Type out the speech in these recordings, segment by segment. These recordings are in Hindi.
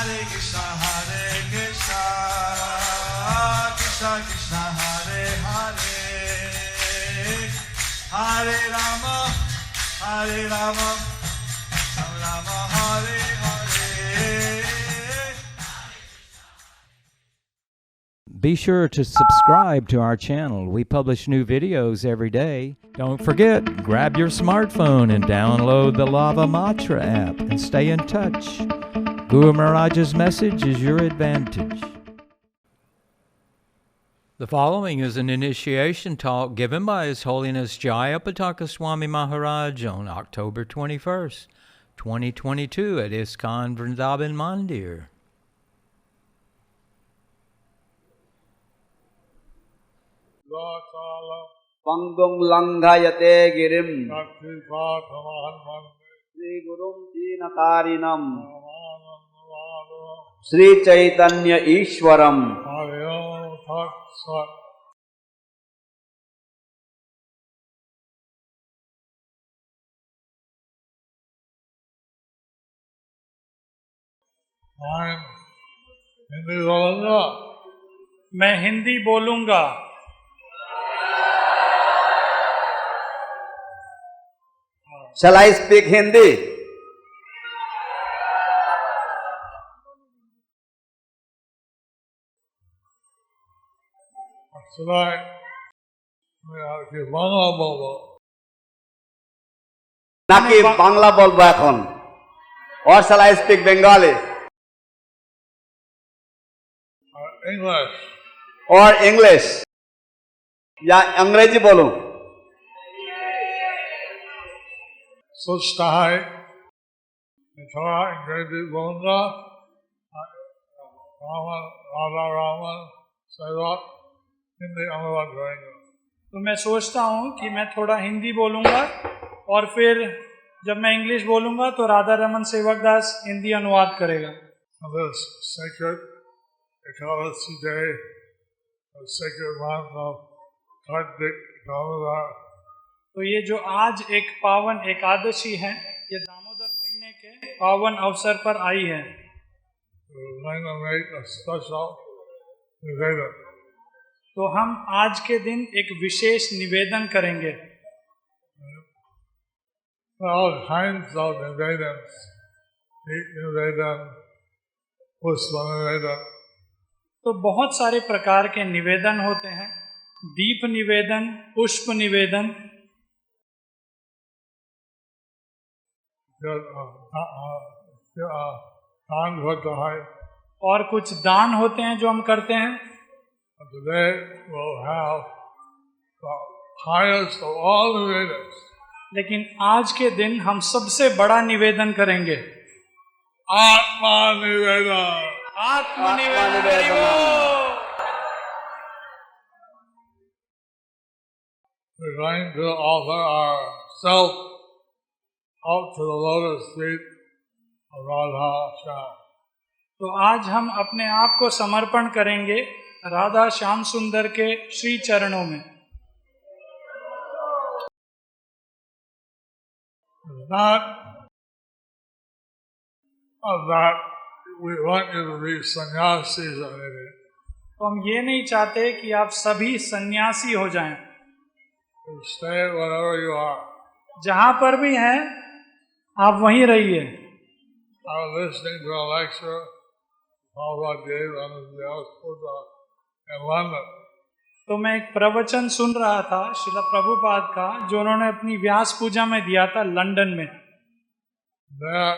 Krishna Krishna Hare Hare Hare Rama Rama Rama Hare Hare. Be sure to subscribe to our channel. We publish new videos every day. Don't forget, grab your smartphone and download the Lava Matra app and stay in touch. Guru Maharaj's message is your advantage. The following is an initiation talk given by His Holiness Jayapataka Swami Maharaj on October 21st, 2022 at ISKCON Vrindavan Mandir. Pangum langhayate girim Sri Gurum Dinatarinam Sri Chaitanya Ishwaram. मैं हिंदी बोलूंगा। Shall I speak Hindi? নাকি বাংলা বলবো এখন? Or shall I speak Bengali? English. Or English? या अंग्रेजी बोलूं? सोचता है थोड़ा अंग्रेजी बोलूंगा, राधा रामन सैवात हिंदी अनुवाद करेंगे। तो मैं सोचता हूँ कि मैं थोड़ा हिंदी बोलूंगा और फिर जब मैं इंग्लिश बोलूंगा तो राधा रमन सेवक दास हिंदी अनुवाद करेगा। This sacred Ekadasi day, a sacred month of Kartik Damodar. तो ये जो आज एक पावन एकादशी है, ये दामोदर महीने के पावन अवसर पर आई है। तो हम आज के दिन एक विशेष निवेदन करेंगे। All kinds of nivedans, deep nivedan, pushpa nivedan. तो बहुत सारे प्रकार के निवेदन होते हैं, दीप निवेदन, पुष्प निवेदन, दान होता है, और कुछ दान होते हैं जो हम करते हैं। Today we'll have the highest of all nivedans. लेकिन आज के दिन हम सबसे बड़ा निवेदन करेंगे, आत्मा निवेदन। आत्मा निवेदन। We're going to offer ourselves up to the lotus feet of Radha Shyam. तो आज हम अपने आप को समर्पण करेंगे राधा श्याम सुंदर के श्री चरणों में। Not that we want you to be sannyasis or anything. तो हम ये नहीं चाहते कि आप सभी सन्यासी हो जाएं। You stay wherever you are. जहाँ पर भी हैं आप वहीं रहिए। I was listening to a lecture Prabhupada gave on his Vyasa Puja in London. तो मैं एक प्रवचन सुन रहा था श्रील प्रभुपाद का, जो उन्होंने अपनी व्यास पूजा में दिया था लंदन में। There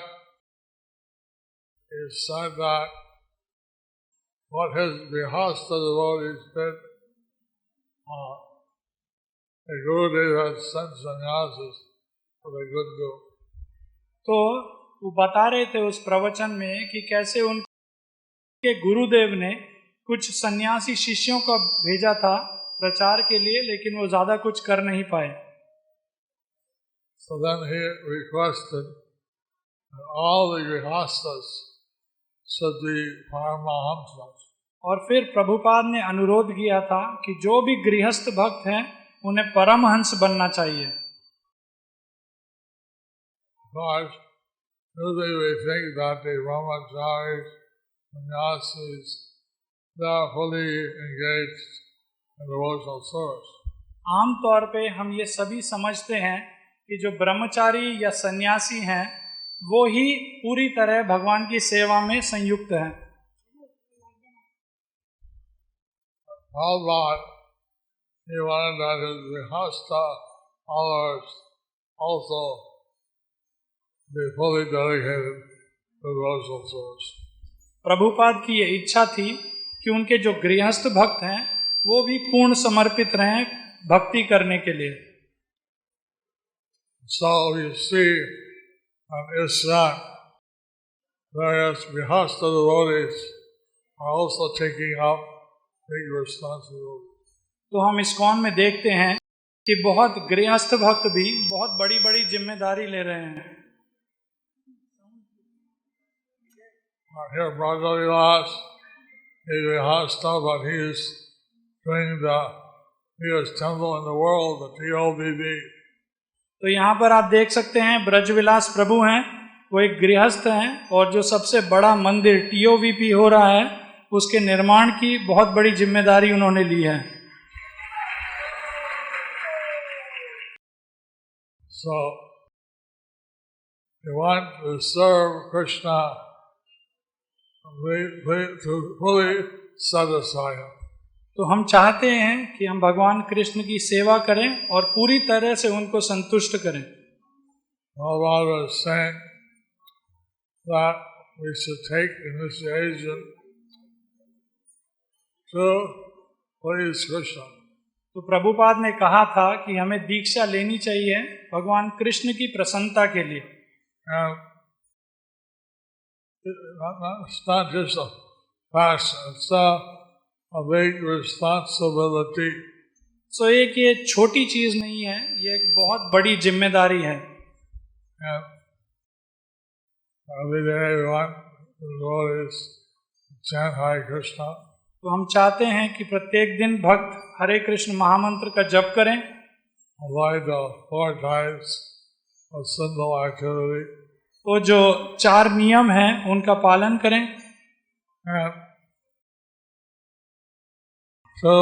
he said that what his Grihastha devotees did, the Gurudev had sent sannyasis for the good do. तो वो बता रहे थे उस प्रवचन में कि कैसे उनके गुरुदेव ने कुछ सन्यासी शिष्यों को भेजा था प्रचार के लिए, लेकिन वो ज्यादा कुछ कर नहीं पाए। So then he requested that all the Grihasthas should be Paramahamsas. और फिर प्रभुपाद ने अनुरोध किया था कि जो भी गृहस्थ भक्त हैं उन्हें परमहंस बनना चाहिए। Because usually we think that the brahmacharis sannyasis, they are fully engaged in devotional service. आम तौर पे हम ये सभी समझते हैं कि जो ब्रह्मचारी या सन्यासी हैं वो ही पूरी तरह भगवान की सेवा में संयुक्त हैं। Prabhupada, he wanted that his Grihastha followers also be fully dedicated to devotional service. Prabhupada की ये इच्छा थी कि उनके जो गृहस्थ भक्त हैं वो भी पूर्ण समर्पित रहें भक्ति करने के लिए। So you see on ISKCON, various Grihastha devotees are also taking up big responsibility. तो हम ISKCON में देखते हैं कि बहुत गृहस्थ भक्त भी बहुत बड़ी बड़ी जिम्मेदारी ले रहे हैं। Here Braja Vilas is Grihastha, but he is doing the biggest temple in the world, the TOBB. तो यहाँ पर आप देख सकते हैं ब्रजविलास प्रभु हैं, वो एक गृहस्थ हैं और जो सबसे बड़ा मंदिर TOVP हो रहा है उसके निर्माण की बहुत बड़ी जिम्मेदारी उन्होंने ली है। So, you want to serve Krishna to fully satisfy him. तो हम चाहते हैं कि हम भगवान कृष्ण की सेवा करें और पूरी तरह से उनको संतुष्ट करें। Prabhupada was saying that we should take initiation to please Krishna. तो प्रभुपाद ने कहा था कि हमें दीक्षा लेनी चाहिए भगवान कृष्ण की प्रसन्नता के लिए। And it's not just a passion, it's a big responsibility. सो एक ये छोटी चीज नहीं है, ये एक बहुत बड़ी जिम्मेदारी है। And every day we want the devotees to chant Hare Krishna. तो हम चाहते हैं कि प्रत्येक दिन भक्त हरे कृष्ण महामंत्र का जप करें, Avoid the 4 types of sinful activity. तो जो 4 नियम हैं उनका पालन करें। And so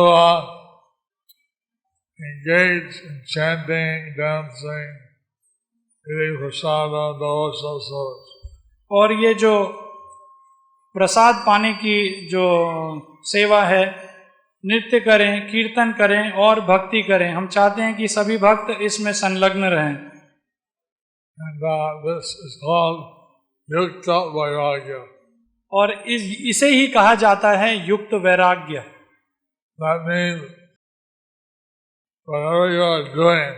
engage in chanting, dancing, eating prasada, devotional service. और ये जो प्रसाद पाने की जो सेवा है, नृत्य करें, कीर्तन करें और भक्ति करें। हम चाहते हैं कि सभी भक्त इसमें संलग्न रहें। And this is called Yukta Vairagya. और इसे ही कहा जाता है युक्त वैराग्य। That means whatever you are doing,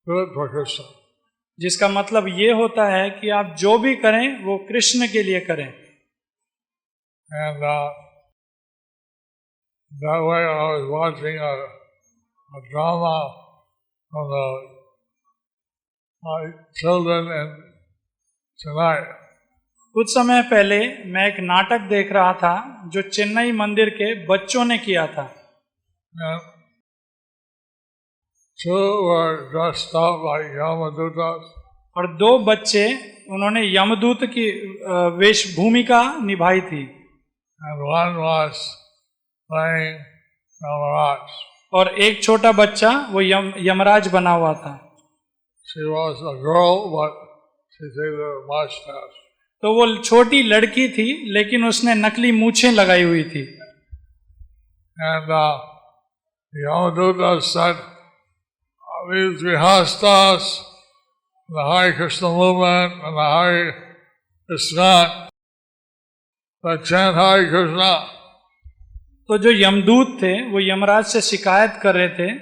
do it for Krishna. जिसका मतलब ये होता है कि आप जो भी करें वो कृष्ण के लिए करें। And that way I was watching a drama on the my children in Chennai. कुछ समय पहले मैं एक नाटक देख रहा था जो चेन्नई मंदिर के बच्चों ने किया था। And 2 were dressed up like Yamadutas. और 2 बच्चे उन्होंने यमदूत की वेश भूमिका निभाई थी। And one was playing Yamaraj. और एक छोटा बच्चा वो यमराज बना हुआ था। She was a girl, but she did a mustache. तो वो छोटी लड़की थी लेकिन उसने नकली मूछें लगाई हुई थी। And the Yamaduta said, these Grihasthas, the Hare Krishna movement, and the Hare ISKCON, that chant Hare Krishna. तो जो यमदूत थे वो यमराज से शिकायत कर रहे थे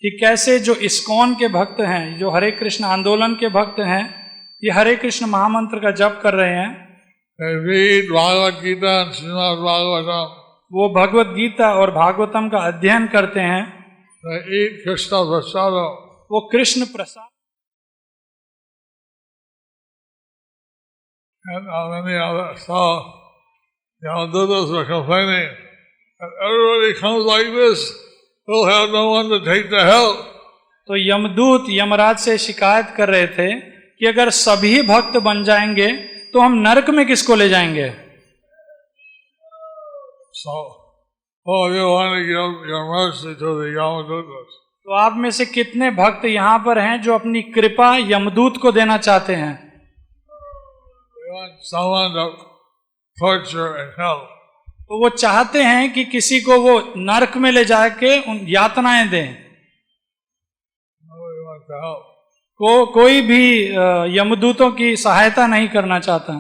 कि कैसे जो इस्कॉन के भक्त हैं, जो हरे कृष्ण आंदोलन के भक्त हैं, ये हरे कृष्ण महामंत्र का जप कर रहे हैं। They read Bhagavad Gita and Srimad Bhagavatam. वो भगवत गीता और भागवतम का अध्ययन करते हैं। They eat Krishna prasada. वो Krishna Prasad. And many others. So the Yamadutas were complaining that everybody comes like this, we'll have no one to take the help. तो यमदूत यमराज से शिकायत कर रहे थे कि अगर सभी भक्त बन जाएंगे तो हम नरक में किसको ले जाएंगे। So, all of you want to give your mercy to the Yamadutas. तो आप में से कितने भक्त यहाँ पर हैं जो अपनी कृपा यमदूत को देना चाहते हैं? They want someone to torture and hell. तो वो चाहते हैं कि किसी को वो नरक में ले जाके उन यातनाएं दें। Nobody wants to help. कोई भी यमदूतों की सहायता नहीं करना चाहता।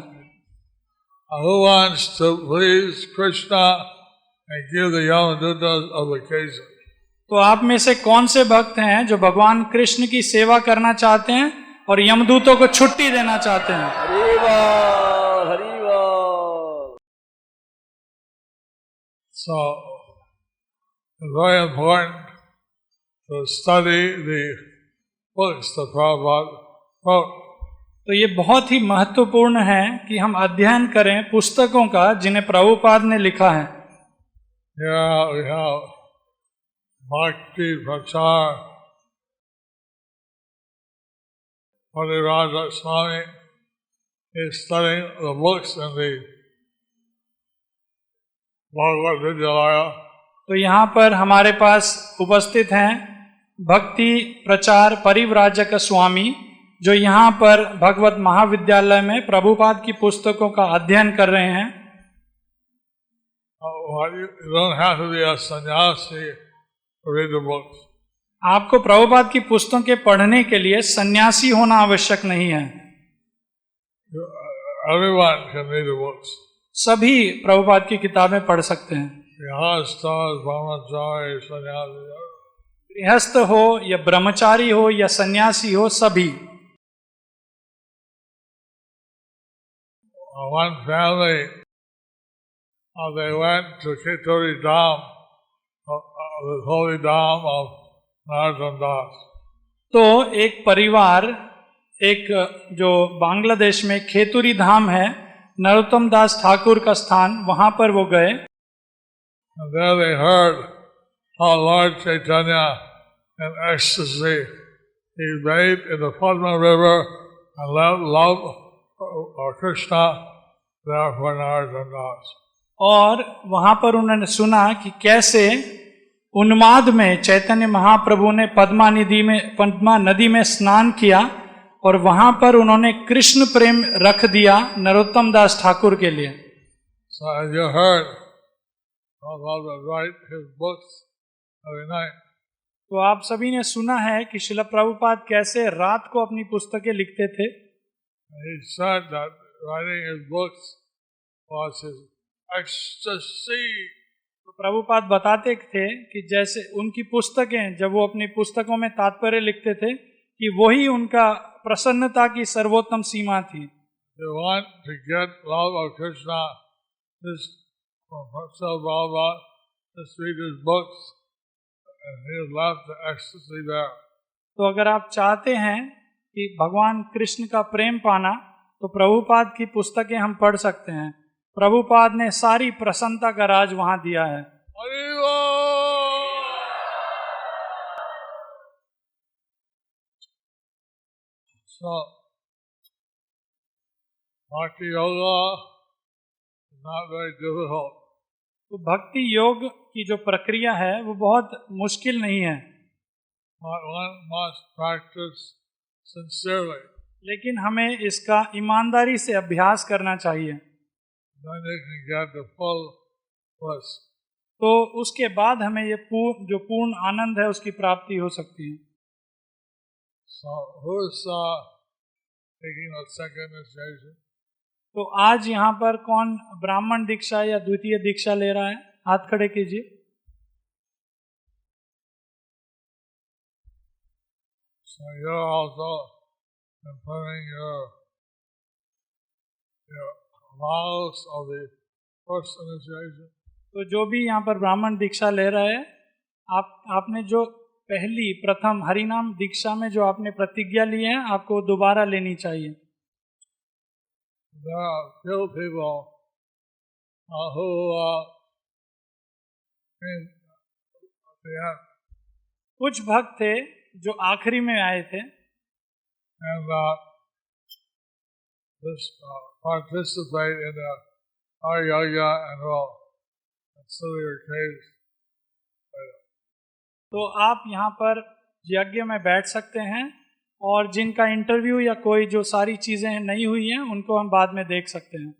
Who wants to please Krishna and give the Yamadutas a vacation? तो आप में से कौन से भक्त हैं जो भगवान कृष्ण की सेवा करना चाहते हैं और यमदूतों को छुट्टी देना चाहते हैं? So, it's very important to study the books that Prabhupada wrote. तो ये बहुत ही महत्वपूर्ण है कि हम अध्ययन करें पुस्तकों का जिन्हें प्रभुपाद ने लिखा है। Here we have Bhakti Prachar. Pariraja Swami is studying the books in the Bhagavad Vidyalaya. तो यहाँ पर हमारे पास उपस्थित हैं भक्ति प्रचार परिव्राजक स्वामी जो यहाँ पर भगवत महाविद्यालय में प्रभुपाद की पुस्तकों का अध्ययन कर रहे हैं। You don't have to be a sannyasi to read the books. आपको प्रभुपाद की पुस्तकें पढ़ने के लिए सन्यासी होना आवश्यक नहीं है। Everyone can read the books. सभी प्रभुपाद की किताबें पढ़ सकते हैं। Grihasthas, brahmachari, sannyasi. गृहस्थ हो या ब्रह्मचारी हो या सन्यासी हो, सभी। One family, they went to Ketori Dham, the holy Dham of Narottam Das. तो एक परिवार एक जो बांग्लादेश में खेतुरी धाम है, नरोत्तम दास ठाकुर का स्थान, वहां पर वो गए। And there they heard how Lord Chaitanya in ecstasy, he bathed in the Padma River and loved Krishna there for Narottam Das. और वहां पर उन्होंने सुना कि कैसे उन्माद में चैतन्य महाप्रभु ने पद्मा नदी में स्नान किया और वहां पर उन्होंने कृष्ण प्रेम रख दिया नरोत्तम दास ठाकुर के लिए। So as you heard, Prabhupada would write his books every night. तो आप सभी ने सुना है कि श्रील प्रभुपाद कैसे रात को अपनी पुस्तकें लिखते थे। He said that writing his books was his ecstasy. तो प्रभुपाद बताते थे कि जैसे उनकी पुस्तकें, जब वो अपनी पुस्तकों में तात्पर्य लिखते थे, कि वही उनका प्रसन्नता की सर्वोत्तम सीमा थी। You want to get love of Krishna, just Prabhupada, just read his books, and he has left the ecstasy there. तो अगर आप चाहते हैं कि भगवान कृष्ण का प्रेम पाना, तो प्रभुपाद की पुस्तकें हम पढ़ सकते हैं। प्रभुपाद ने सारी प्रसन्नता का राज वहां दिया है। So, Bhakti Yoga is not very difficult. तो भक्ति योग की जो प्रक्रिया है वो बहुत मुश्किल नहीं है, But one must practice sincerely. लेकिन हमें इसका ईमानदारी से अभ्यास करना चाहिए। Then you can get the full bliss. तो उसके बाद हमें ये जो पूर्ण आनंद है उसकी प्राप्ति हो सकती है। So, who's taking the second initiation? तो आज यहाँ पर कौन ब्राह्मण दीक्षा या द्वितीय दीक्षा ले रहा है? हाथ खड़े कीजिए। So you're also implementing your vows of the first initiation. तो जो भी यहाँ पर ब्राह्मण दीक्षा ले रहा है, आपने जो प्रथम हरिनाम दीक्षा में जो आपने प्रतिज्ञा ली है, आपको दोबारा लेनी चाहिए। There are few people who came at the end. कुछ भक्त थे जो आखिरी में आए थे, And this participate in the Har Yagya and will consider your case. तो आप यहाँ पर यज्ञ में बैठ सकते हैं और जिनका इंटरव्यू या कोई जो सारी चीज़ें नहीं हुई हैं उनको हम बाद में देख सकते हैं।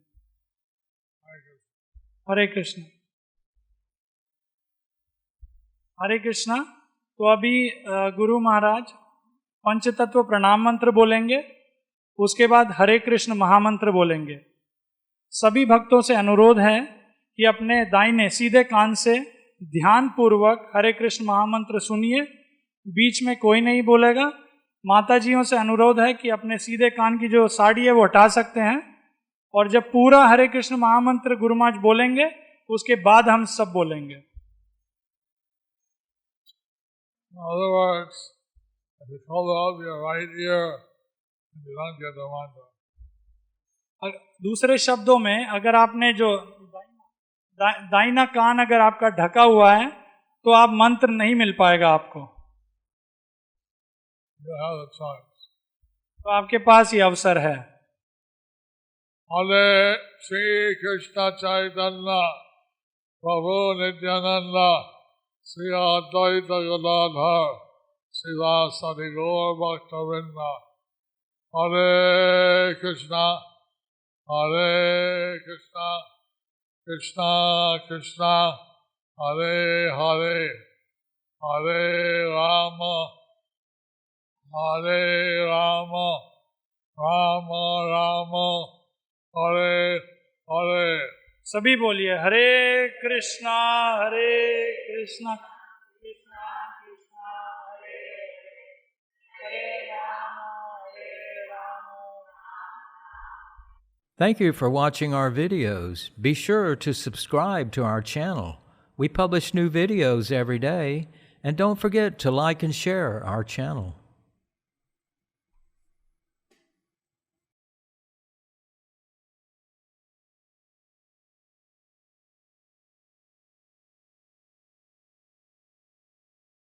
हरे कृष्ण। हरे कृष्णा। तो अभी गुरु महाराज पंचतत्व प्रणाम मंत्र बोलेंगे, उसके बाद हरे कृष्ण महामंत्र बोलेंगे। सभी भक्तों से अनुरोध है कि अपने दाहिने सीधे कान से ध्यान पूर्वक हरे कृष्ण महामंत्र सुनिए, बीच में कोई नहीं बोलेगा। माताजियों से अनुरोध है कि अपने सीधे कान की जो साड़ी है वो हटा सकते हैं, और जब पूरा हरे कृष्ण महामंत्र गुरु महाराज बोलेंगे उसके बाद हम सब बोलेंगे। In other words, if you hold up your right ear and you don't get the mantra. दूसरे शब्दों में, अगर आपने जो दाहिना कान अगर आपका ढका हुआ है तो आप मंत्र नहीं मिल पाएगा आपको। You have the choice. तो आपके पास ये अवसर है। Hare Shri Krishna Chaitanya Prabhu Nityananda Sri Advaita Gadadhar Srivasadi Gaur Bhaktavinda. Hare Krishna Hare Krishna Krishna Krishna Hare Hare Hare Rama Hare Rama Rama Rama Hare Hare. सभी बोलिए हरे Krishna Krishna Krishna Hare Hare Ram. Thank you for watching our videos. Be sure to subscribe to our channel. We publish new videos every day, and don't forget to like and share our channel.